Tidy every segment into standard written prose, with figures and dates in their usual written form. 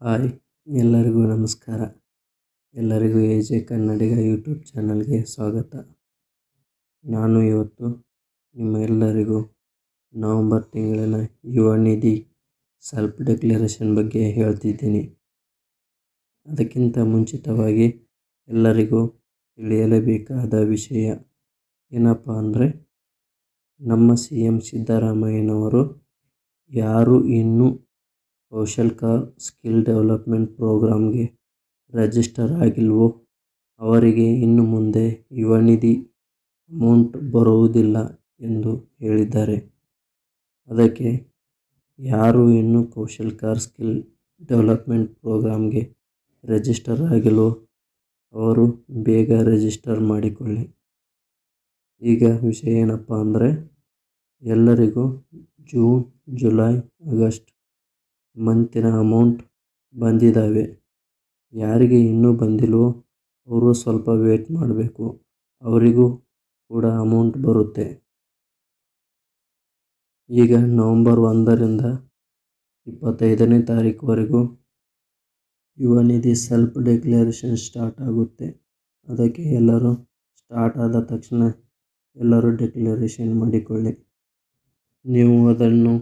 Hi ಎಲ್ಲರಿಗೂ ನಮಸ್ಕಾರ. ಎಲ್ಲರಿಗೂ ಎಜೆ ಕನ್ನಡಿಗ ಯೂಟ್ಯೂಬ್ ಚಾನಲ್ಗೆ ಸ್ವಾಗತ. ನಾನು ಇವತ್ತು ನಿಮ್ಮ ಎಲ್ಲರಿಗೂ ನವಂಬರ್ ತಿಂಗಳಿನ ಯುವ ನಿಧಿ ಸೆಲ್ಫ್ ಡಿಕ್ಲರೇಷನ್ ಬಗ್ಗೆ ಹೇಳ್ತಿದ್ದೀನಿ. ಅದಕ್ಕಿಂತ ಮುಂಚಿತವಾಗಿ ಎಲ್ಲರಿಗೂ ತಿಳಿಯಲೇಬೇಕಾದ ವಿಷಯ ಏನಪ್ಪ ಅಂದರೆ, ನಮ್ಮ CM ಸಿದ್ದರಾಮಯ್ಯನವರು ಯಾರು ಇನ್ನೂ ಕೌಶಲ್ ಕಾರ್ ಸ್ಕಿಲ್ ಡೆವಲಪ್ಮೆಂಟ್ ಪ್ರೋಗ್ರಾಮ್ಗೆ ರಿಜಿಸ್ಟರ್ ಆಗಿಲ್ವೋ ಅವರಿಗೆ ಇನ್ನು ಮುಂದೆ ಯುವ ನಿಧಿ ಅಮೌಂಟ್ ಬರುವುದಿಲ್ಲ ಎಂದು ಹೇಳಿದ್ದಾರೆ. ಅದಕ್ಕೆ ಯಾರು ಇನ್ನೂ ಕೌಶಲ್ ಕಾರ್ ಸ್ಕಿಲ್ ಡೆವಲಪ್ಮೆಂಟ್ ಪ್ರೋಗ್ರಾಮ್ಗೆ ರಿಜಿಸ್ಟರ್ ಆಗಿಲ್ವೋ ಅವರು ಬೇಗ ರಿಜಿಸ್ಟರ್ ಮಾಡಿಕೊಳ್ಳಿ. ಈಗ ವಿಷಯ ಏನಪ್ಪ ಅಂದರೆ, ಎಲ್ಲರಿಗೂ ಜೂನ್, ಜುಲೈ, ಆಗಸ್ಟ್ ಮಂತಿನ ಅಮೌಂಟ್ ಬಂದಿದ್ದಾವೆ. ಯಾರಿಗೆ ಇನ್ನೂ ಬಂದಿಲ್ವೋ ಅವರು ಸ್ವಲ್ಪ ವೇಟ್ ಮಾಡಬೇಕು, ಅವರಿಗೂ ಕೂಡ ಅಮೌಂಟ್ ಬರುತ್ತೆ. ಈಗ ನವಂಬರ್ 1ರಿಂದ 25ನೇ ತಾರೀಕುವರೆಗೂ ಯುವ ನಿಧಿ ಸೆಲ್ಫ್ ಡಿಕ್ಲರೇಷನ್ ಸ್ಟಾರ್ಟ್ ಆಗುತ್ತೆ. ಅದಕ್ಕೆ ಎಲ್ಲರೂ ಸ್ಟಾರ್ಟ್ ಆದ ತಕ್ಷಣ ಎಲ್ಲರೂ ಡಿಕ್ಲರೇಷನ್ ಮಾಡಿಕೊಳ್ಳಿ. ನೀವು ಅದನ್ನು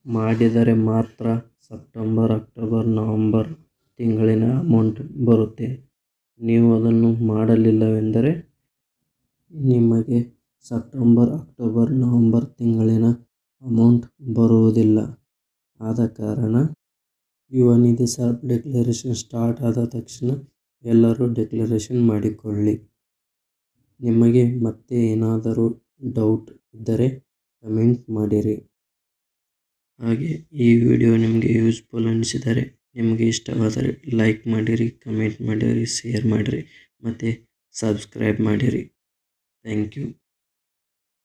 ಮಾಡಿದರೆ ಮಾತ್ರ ಸೆಪ್ಟೆಂಬರ್, ಅಕ್ಟೋಬರ್, ನವಂಬರ್ ತಿಂಗಳಿನ ಅಮೌಂಟ್ ಬರುತ್ತೆ. ನೀವು ಅದನ್ನು ಮಾಡಲಿಲ್ಲವೆಂದರೆ ನಿಮಗೆ ಸೆಪ್ಟೆಂಬರ್, ಅಕ್ಟೋಬರ್, ನವಂಬರ್ ತಿಂಗಳಿನ ಅಮೌಂಟ್ ಬರುವುದಿಲ್ಲ. ಆದ ಕಾರಣ ಯುವ ನಿಧಿ ಸೆಲ್ಫ್ ಡಿಕ್ಲರೇಷನ್ ಸ್ಟಾರ್ಟ್ ಆದ ತಕ್ಷಣ ಎಲ್ಲರೂ ಡಿಕ್ಲರೇಷನ್ ಮಾಡಿಕೊಳ್ಳಿ. ನಿಮಗೆ ಮತ್ತೆ ಏನಾದರೂ ಡೌಟ್ ಇದ್ದರೆ ಕಮೆಂಟ್ ಮಾಡಿರಿ. ಹಾಗೆ ಈ ವಿಡಿಯೋ ನಿಮಗೆ ಯೂಸ್ಫುಲ್ ಅನಿಸಿದರೆ, ನಿಮಗೆ ಇಷ್ಟವಾದರೆ ಲೈಕ್ ಮಾಡಿರಿ, ಕಮೆಂಟ್ ಮಾಡಿರಿ, ಶೇರ್ ಮಾಡಿರಿ ಮತ್ತು ಸಬ್ಸ್ಕ್ರೈಬ್ ಮಾಡಿರಿ. Thank you.